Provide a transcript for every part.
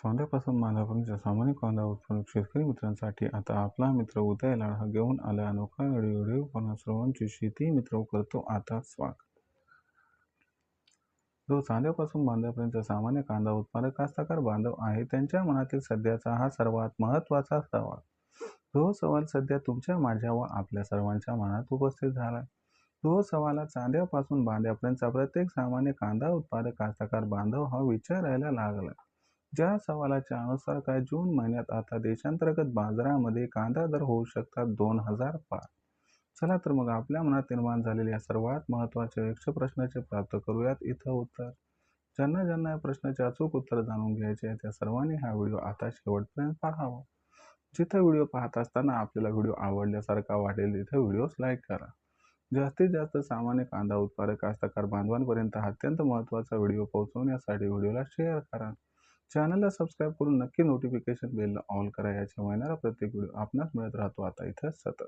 कांद्यापासून बांधापर्यंतच्या सामान्य कांदा उत्पादक शेतकरी मित्रांसाठी आता आपला मित्र उदय लाड हा घेऊन आला अनोखा व्हिडिओ पण सर्वांची शेती मित्र करतो आता स्वागत. जो चांद्यापासून बांधापर्यंतचा सामान्य कांदा उत्पादक कास्तकार बांधव आहे त्यांच्या मनातील सध्याचा हा सर्वात महत्त्वाचा सवाल. जो सवाल सध्या तुमच्या माझ्या व आपल्या सर्वांच्या मनात उपस्थित झाला. तो सवाल चांद्यापासून बांध्यापर्यंतचा प्रत्येक सामान्य कांदा उत्पादक कास्तकार बांधव हा विचारायला लागला. ज्या सवालाच्या अनुसार काय जून महिन्यात आता देशांतर्गत बाजारामध्ये कांदा दर होऊ शकतात 2000 पार. चला तर मग आपल्या मनात निर्माण झालेल्या सर्वात महत्त्वाच्या यक्ष प्रश्नाचे प्राप्त करूयात इथं उत्तर. ज्यांना ज्यांना या प्रश्नाचे अचूक उत्तर जाणून घ्यायचे आहे त्या सर्वांनी हा व्हिडिओ आता शेवटपर्यंत पाहावा. जिथं व्हिडिओ पाहत असताना आपल्याला व्हिडिओ आवडल्यासारखा वाटेल तिथे व्हिडिओस लाईक करा. जास्तीत जास्त सामान्य कांदा उत्पादक कास्तकार बांधवांपर्यंत हा अत्यंत महत्त्वाचा व्हिडिओ पोहोचवण्यासाठी व्हिडिओला शेअर करा. चॅनलला सबस्क्राईब करून नक्की नोटिफिकेशन बेलला ऑल करा. याच्या येणारा प्रत्येक व्हिडिओ आपणास मिळत राहतो आता इथं सतत.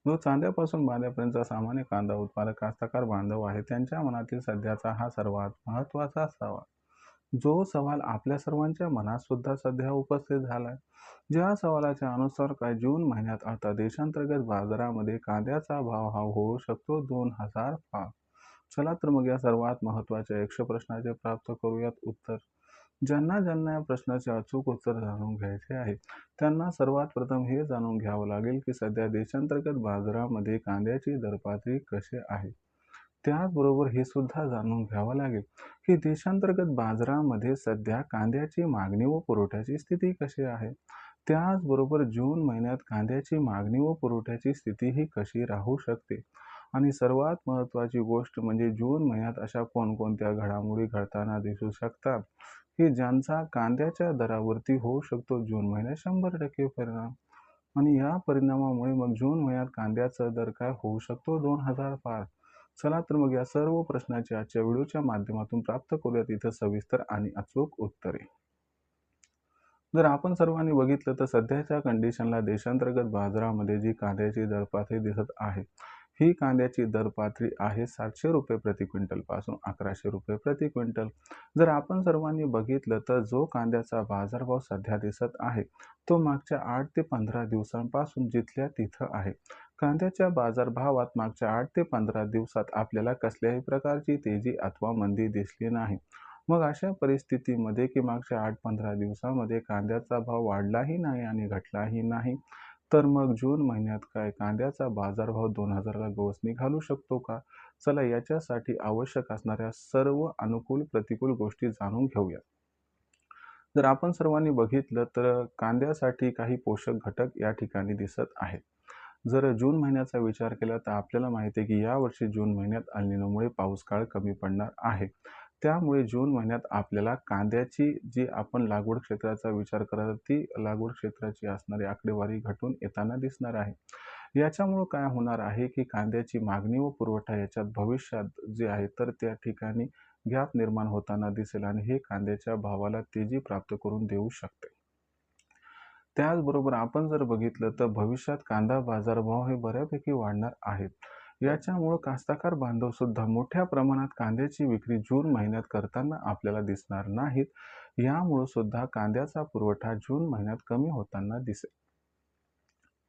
जो चांद्यापासून बांध्यापर्यंतचा सामान्य कांदा उत्पादक कास्तकार बांधव आहे त्यांच्या मनातील सध्याचा हा सर्वात महत्त्वाचा सवाल. जो सवाल आपल्या सर्वांच्या मनात सुद्धा सध्या उपस्थित झालाय. ज्या सवालाच्या अनुसार काय जून महिन्यात आता देशांतर्गत बाजारामध्ये कांद्याचा भाव हा होऊ शकतो 2000 पार. चला तर मग या सर्वात महत्त्वाच्या यक्ष प्रश्नाचे प्राप्त करूयात उत्तर. ज्यांना ज्यांना या प्रश्नाचे अचूक उत्तर जाणून घ्यायचे आहे त्यांना सर्वात प्रथम हे जाणून घ्यावं लागेल की सध्या देशांतर्गत बाजारामध्ये कांद्याची दरपातळी कशी आहे. त्याचबरोबर हे सुद्धा जाणून घ्यावं लागेल की देशांतर्गत बाजारामध्ये सध्या कांद्याची मागणी व पुरवठ्याची स्थिती कशी आहे. त्याचबरोबर जून महिन्यात कांद्याची मागणी व पुरवठ्याची स्थिती ही कशी राहू शकते. आणि सर्वात महत्त्वाची गोष्ट म्हणजे जून महिन्यात अशा कोणकोणत्या घडामोडी घडताना दिसू शकतात की ज्यांचा कांद्याच्या दरावरती होऊ शकतो जून महिन्यात 100% परिणाम. आणि या परिणामामुळे मग जून महिन्यात कांद्याचा दर काय होऊ शकतो 2000 पार. चला तर मग या सर्व प्रश्नाची आजच्या व्हिडिओच्या माध्यमातून प्राप्त करूयात इथं सविस्तर आणि अचूक उत्तरे. जर आपण सर्वांनी बघितलं तर सध्याच्या कंडिशनला देशांतर्गत बाजारामध्ये जी कांद्याची दरपातळी दिसत आहे ही कांद्याची दरपातळी आहे 700 रुपये प्रति क्विंटल पासून 1100 रुपये प्रति क्विंटल. जर आपण सर्वांनी बघितलं तर जो कांद्याचा बाजारभाव सध्या दिसत आहे तो मागच्या 8 ते 15 दिवसांपासून जिथल्या तिथं आहे. कांद्याच्या बाजारभावात मागच्या 8 ते 15 दिवसात आपल्याला कसल्याही प्रकारची तेजी अथवा मंदी दिसली नाही. मग अशा परिस्थितीमध्ये की मागच्या 8-15 दिवसामध्ये कांद्याचा भाव वाढलाही नाही आणि घटलाही नाही तर मग जून महिन्यात काय कांद्याचा बाजारभाव 2000ला गवसणी घालू शकतो का. चला याच्यासाठी आवश्यक असणाऱ्या सर्व अनुकूल प्रतिकूल गोष्टी जाणून घेऊया. जर आपण सर्वांनी बघितलं तर कांद्यासाठी काही पोषक घटक या ठिकाणी दिसत आहेत. जर जून महिन्याचा विचार केला तर आपल्याला माहिती आहे की यावर्षी जून महिन्यात अल निनोमुळे पाऊस काळ कमी पडणार आहे. त्यामुळे जून महिन्यात आपल्याला कांद्याची जी आपण लागवड क्षेत्राचा विचार करत ती लागवड क्षेत्राची असणारी आकडेवारी घटून येताना दिसणार आहे. याच्यामुळं काय होणार आहे की कांद्याची मागणी व पुरवठा याच्यात भविष्यात जे आहे तर त्या ठिकाणी गॅप निर्माण होताना दिसेल आणि हे कांद्याच्या भावाला तेजी प्राप्त करून देऊ शकते. त्याचबरोबर आपण जर बघितलं तर भविष्यात कांदा बाजारभाव हे बऱ्यापैकी वाढणार आहेत. याच्यामुळं कास्तकार बांधव सुद्धा मोठ्या प्रमाणात कांद्याची विक्री जून महिन्यात करताना आपल्याला दिसणार नाहीत. यामुळं सुद्धा कांद्याचा पुरवठा जून महिन्यात कमी होताना दिसेल.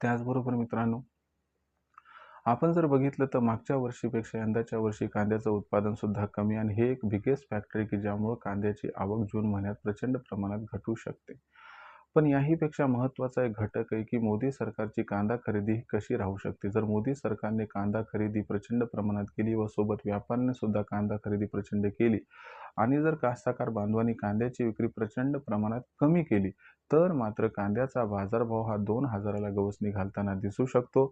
त्याचबरोबर मित्रांनो आपण जर बघितलं तर मागच्या वर्षीपेक्षा यंदाच्या वर्षी कांद्याचं उत्पादन सुद्धा कमी आणि हे एक बिगेस्ट फॅक्टर आहे की ज्यामुळे कांद्याची आवक जून महिन्यात प्रचंड प्रमाणात घटू शकते. पण याहीपेक्षा महत्त्वाचा एक घटक आहे की मोदी सरकारची कांदा खरेदी ही कशी राहू शकते. जर मोदी सरकारने कांदा खरेदी प्रचंड प्रमाणात केली व सोबत व्यापाऱ्याने सुद्धा कांदा खरेदी प्रचंड केली आणि जर कास्तकार बांधवांनी कांद्याची विक्री प्रचंड प्रमाणात कमी केली तर मात्र कांद्याचा बाजारभाव हा 2000ला गवसणी घालताना दिसू शकतो.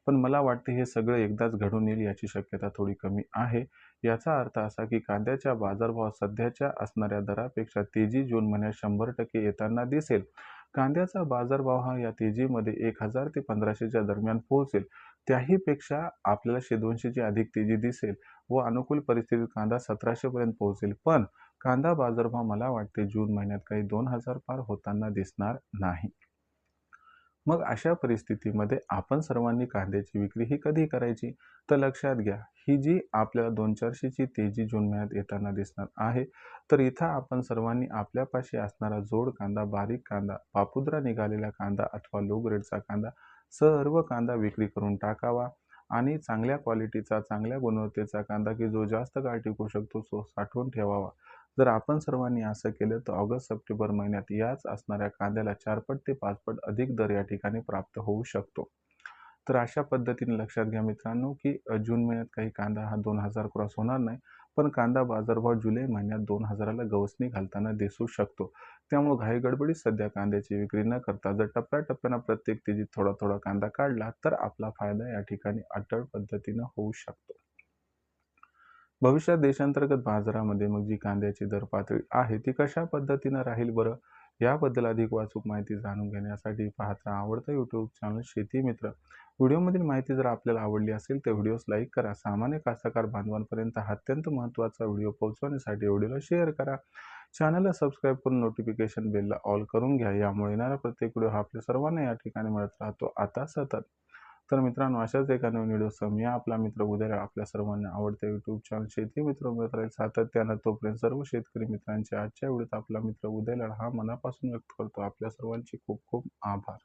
पण मला वाटते हे सगळं एकदाच घडून येईल याची शक्यता थोडी कमी आहे. याचा अर्थ असा की कांद्याच्या बाजारभाव सध्याच्या असणाऱ्या दरापेक्षा तेजी जून महिन्यात 100% येताना दिसेल. कांद्याचा बाजारभाव हा या तेजीमध्ये 1000 ते 1500च्या दरम्यान पोहोचेल. त्याहीपेक्षा आपल्याला 100-200ची अधिक तेजी दिसेल व अनुकूल परिस्थितीत कांदा 1700 पर्यंत पोहोचेल. पण कांदा बाजारभाव मला वाटते जून महिन्यात काही 2000 पार होताना दिसणार नाही. मग अशा परिस्थितीमध्ये आपण सर्वांनी कांद्याची विक्री ही कधी करायची? तर लक्षात घ्या, ही जी आपल्याला 200-400ची तेजी जून महिन्यात येताना दिसणार आहे. तर इथं आपण सर्वांनी आपल्यापाशी असणारा जोड कांदा, बारीक कांदा, पापुद्रा निघालेला कांदा अथवा लो ग्रेडचा कांदा, सर्व कांदा विक्री करून टाकावा आणि चांगल्या क्वालिटीचा, चांगल्या गुणवत्तेचा कांदा की जो जास्त काळ टिकू शकतो, तो साठवून ठेवावा. जर आपण सर्वांनी असं केलं तर ऑगस्ट-सप्टेंबर महिन्यात याच असणाऱ्या कांद्याला 4 पट ते 5 पट अधिक दर या ठिकाणी प्राप्त होऊ शकतो. तर अशा पद्धतीने लक्षात घ्या मित्रांनो, की जून महिन्यात काही कांदा हा 2000 क्रॉस होणार नाही. पण कांदा बाजारभाव जुलै महिन्यात 2000ला गवसणी घालताना दिसू शकतो. त्यामुळे घाईगडबडीत सध्या कांद्याची विक्री न करता जर टप्प्याटप्प्यानं प्रत्येक तेजीत थोडा-थोडा कांदा काढला, तर आपला फायदा या ठिकाणी अटळ पद्धतीनं होऊ शकतो. भविष्यात देशांतर्गत बाजारामध्ये मग जी कांद्याची दर पातळी आहे ती कशा पद्धतीनं राहील बरं? याबद्दल अधिक अचूक माहिती जाणून घेण्यासाठी पाहत राहा आवडतं यूट्यूब चॅनल शेती मित्र. व्हिडिओमधील माहिती जर आपल्याला आवडली असेल तर व्हिडिओस लाईक करा. सामान्य कास्तकार बांधवांपर्यंत हा अत्यंत महत्त्वाचा व्हिडिओ पोहोचवण्यासाठी व्हिडिओला शेअर करा. चॅनलला सबस्क्राईब करून नोटिफिकेशन बेलला ऑल करून घ्या. यामुळे येणारा प्रत्येक व्हिडिओ हा आपल्या सर्वांना या ठिकाणी मिळत राहतो आता सतत. तर मित्रांनो अशाच एका नवीन व्हिडिओसह मी आपला मित्र उद्या आपल्या सर्वांना आवडते यूट्यूब चॅनल शेती मित्र मिळत राहील सातत्यानं. तोपर्यंत सर्व शेतकरी मित्रांचे आजच्या व्हिडिओत आपला मित्र उदय लढा हा मनापासून व्यक्त करतो. आपल्या सर्वांचे खूप खूप आभार.